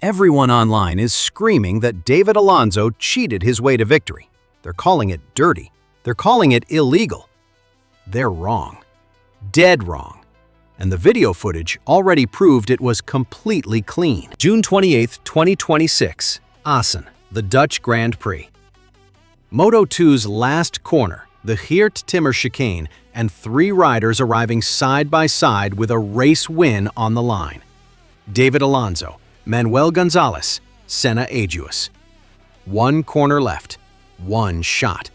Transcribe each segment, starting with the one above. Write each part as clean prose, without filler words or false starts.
Everyone online is screaming that David Alonso cheated his way to victory. They're calling it dirty. They're calling it illegal. They're wrong. Dead wrong. And the video footage already proved it was completely clean. June 28, 2026, Assen, the Dutch Grand Prix. Moto2's last corner, the Geert Timmer chicane, and 3 riders arriving side by side with a race win on the line. David Alonso, Manuel Gonzalez, Senna Agius. 1 corner left, 1 shot.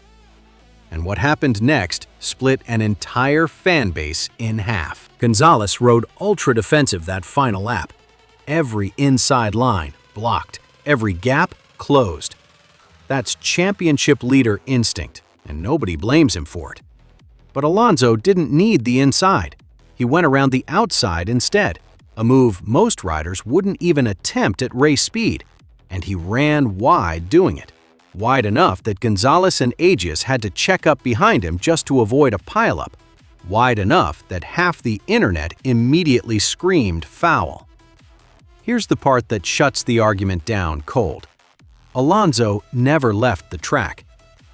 And what happened next split an entire fan base in half. Gonzalez rode ultra-defensive that final lap. Every inside line blocked, every gap closed. That's championship leader instinct, and nobody blames him for it. But Alonso didn't need the inside. He went around the outside instead, a move most riders wouldn't even attempt at race speed, and he ran wide doing it. Wide enough that Gonzalez and Agius had to check up behind him just to avoid a pileup. Wide enough that half the internet immediately screamed foul. Here's the part that shuts the argument down cold. Alonso never left the track.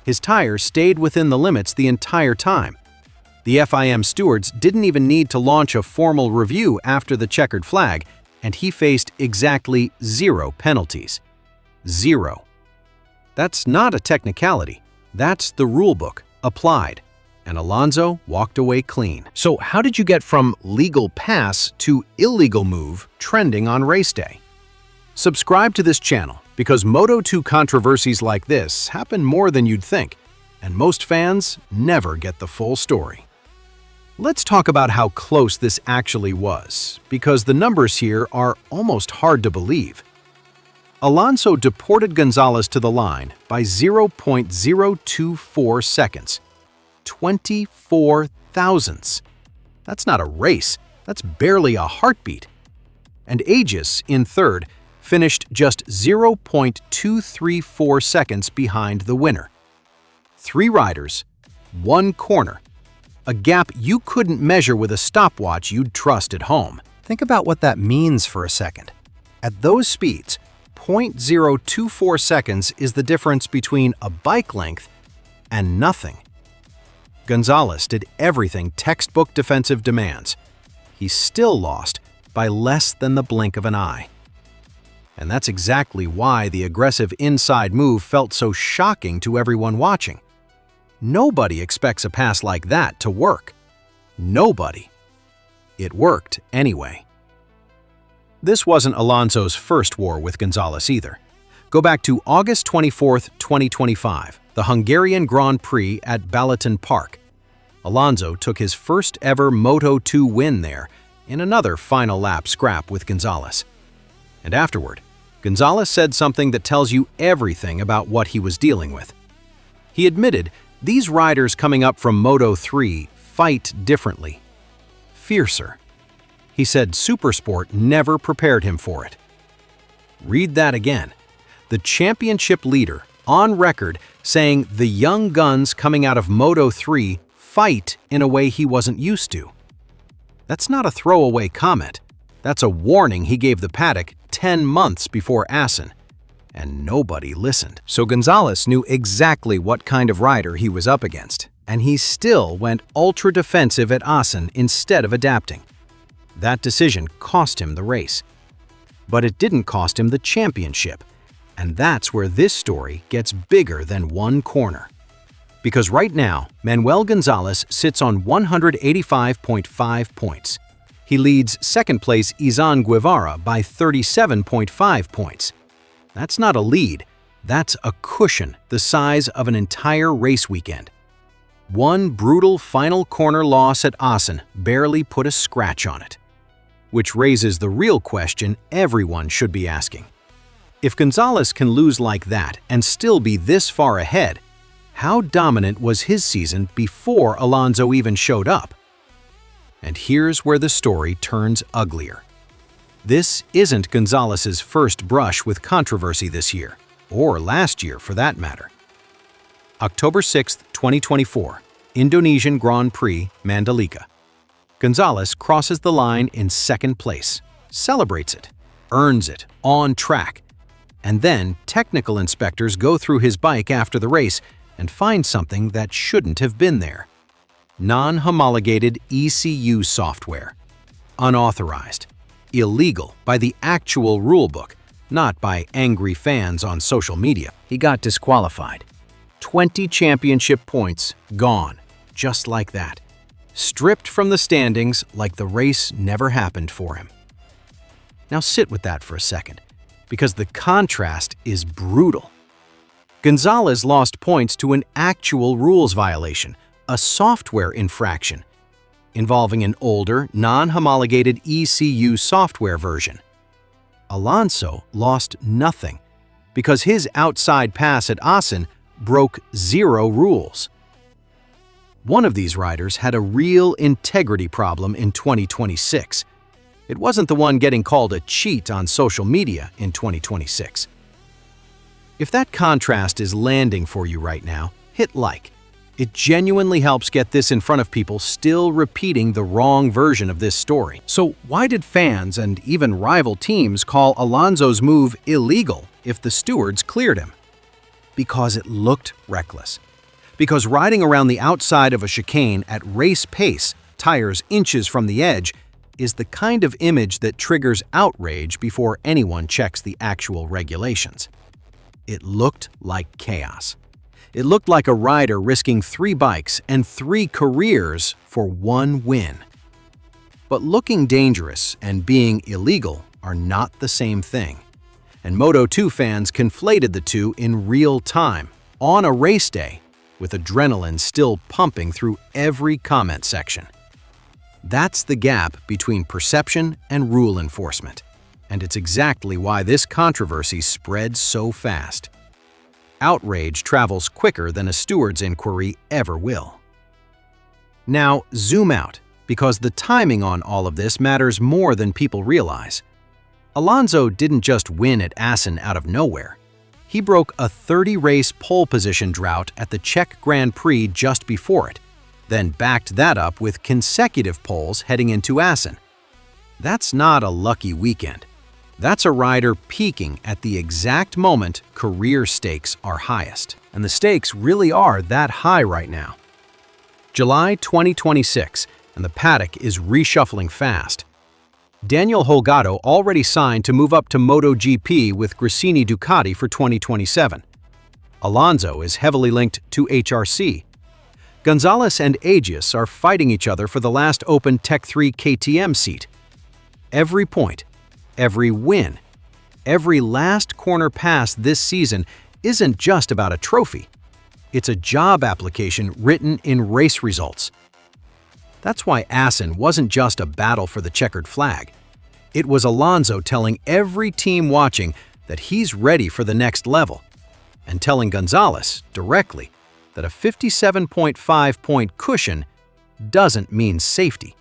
His tires stayed within the limits the entire time. The FIM stewards didn't even need to launch a formal review after the checkered flag, and he faced exactly 0 penalties. 0. That's not a technicality. That's the rulebook, applied. And Alonso walked away clean. So how did you get from legal pass to illegal move trending on race day? Subscribe to this channel because Moto2 controversies like this happen more than you'd think, and most fans never get the full story. Let's talk about how close this actually was, because the numbers here are almost hard to believe. Alonso deported Gonzalez to the line by 0.024 seconds. 24 thousandths. That's not a race, that's barely a heartbeat. And Agius, in third, finished just 0.234 seconds behind the winner. 3 riders, 1 corner. A gap you couldn't measure with a stopwatch you'd trust at home. Think about what that means for a second. At those speeds, 0.024 seconds is the difference between a bike length and nothing. Gonzalez did everything textbook defensive demands. He still lost by less than the blink of an eye. And that's exactly why the aggressive inside move felt so shocking to everyone watching. Nobody expects a pass like that to work. Nobody. It worked anyway. This wasn't Alonso's first war with Gonzalez either. Go back to August 24, 2025, the Hungarian Grand Prix at Balaton Park. Alonso took his first ever Moto2 win there in another final lap scrap with Gonzalez. And afterward, Gonzalez said something that tells you everything about what he was dealing with. He admitted these riders coming up from Moto3 fight differently, fiercer. He said Supersport never prepared him for it. Read that again. The championship leader, on record, saying the young guns coming out of Moto3 fight in a way he wasn't used to. That's not a throwaway comment. That's a warning he gave the paddock 10 months before Assen. And nobody listened. So Gonzalez knew exactly what kind of rider he was up against, and he still went ultra-defensive at Assen instead of adapting. That decision cost him the race. But it didn't cost him the championship, and that's where this story gets bigger than 1 corner. Because right now, Manuel Gonzalez sits on 185.5 points. He leads second-place Izan Guevara by 37.5 points. That's not a lead, that's a cushion the size of an entire race weekend. 1 brutal final corner loss at Assen barely put a scratch on it. Which raises the real question everyone should be asking. If Gonzalez can lose like that and still be this far ahead, how dominant was his season before Alonso even showed up? And here's where the story turns uglier. This isn't Gonzalez's first brush with controversy this year, or last year for that matter. October 6, 2024, Indonesian Grand Prix, Mandalika. Gonzalez crosses the line in second place, celebrates it, earns it on track. And then technical inspectors go through his bike after the race and find something that shouldn't have been there. Non-homologated ECU software. Unauthorized. Illegal by the actual rulebook, not by angry fans on social media. He got disqualified. 20 championship points gone, just like that. Stripped from the standings like the race never happened for him. Now sit with that for a second, because the contrast is brutal. Gonzalez lost points to an actual rules violation, a software infraction, involving an older, non-homologated ECU software version. Alonso lost nothing, because his outside pass at Assen broke 0 rules. One of these riders had a real integrity problem in 2026. It wasn't the one getting called a cheat on social media in 2026. If that contrast is landing for you right now, hit like. It genuinely helps get this in front of people still repeating the wrong version of this story. So why did fans and even rival teams call Alonso's move illegal if the stewards cleared him? Because it looked reckless. Because riding around the outside of a chicane at race pace, tires inches from the edge, is the kind of image that triggers outrage before anyone checks the actual regulations. It looked like chaos. It looked like a rider risking 3 bikes and 3 careers for 1 win. But looking dangerous and being illegal are not the same thing. And Moto2 fans conflated the two in real time, on a race day, with adrenaline still pumping through every comment section. That's the gap between perception and rule enforcement. And it's exactly why this controversy spread so fast. Outrage travels quicker than a steward's inquiry ever will. Now, zoom out, because the timing on all of this matters more than people realize. Alonso didn't just win at Assen out of nowhere. He broke a 30-race pole position drought at the Czech Grand Prix just before it, then backed that up with consecutive poles heading into Assen. That's not a lucky weekend. That's a rider peaking at the exact moment career stakes are highest. And the stakes really are that high right now. July 2026, and the paddock is reshuffling fast. Daniel Holgado already signed to move up to MotoGP with Gresini Ducati for 2027. Alonso is heavily linked to HRC. Gonzalez and Agius are fighting each other for the last open Tech 3 KTM seat. Every point, every win, every last corner pass this season isn't just about a trophy. It's a job application written in race results. That's why Assen wasn't just a battle for the checkered flag. It was Alonso telling every team watching that he's ready for the next level, and telling Gonzalez directly that a 57.5-point cushion doesn't mean safety.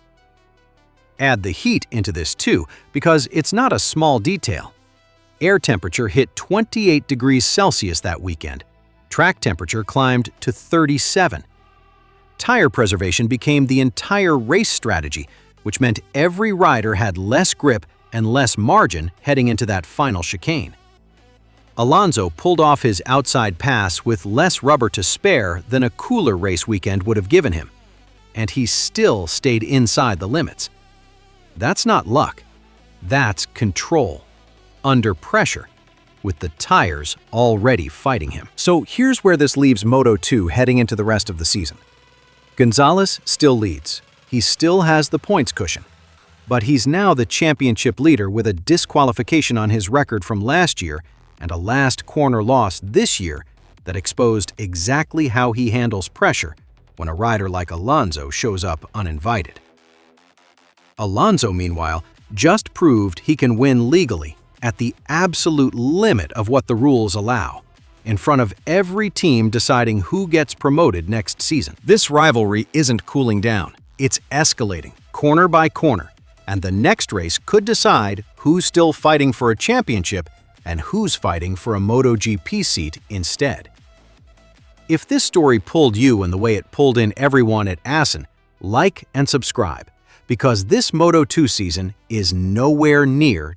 Add the heat into this too, because it's not a small detail. Air temperature hit 28 degrees Celsius that weekend. Track temperature climbed to 37. Tire preservation became the entire race strategy, which meant every rider had less grip and less margin heading into that final chicane. Alonso pulled off his outside pass with less rubber to spare than a cooler race weekend would have given him, and he still stayed inside the limits. That's not luck. That's control. Under pressure, with the tires already fighting him. So here's where this leaves Moto2 heading into the rest of the season. Gonzalez still leads. He still has the points cushion. But he's now the championship leader with a disqualification on his record from last year and a last corner loss this year that exposed exactly how he handles pressure when a rider like Alonso shows up uninvited. Alonso, meanwhile, just proved he can win legally at the absolute limit of what the rules allow, in front of every team deciding who gets promoted next season. This rivalry isn't cooling down. It's escalating, corner by corner, and the next race could decide who's still fighting for a championship and who's fighting for a MotoGP seat instead. If this story pulled you in the way it pulled in everyone at Assen, like and subscribe, because this Moto2 season is nowhere near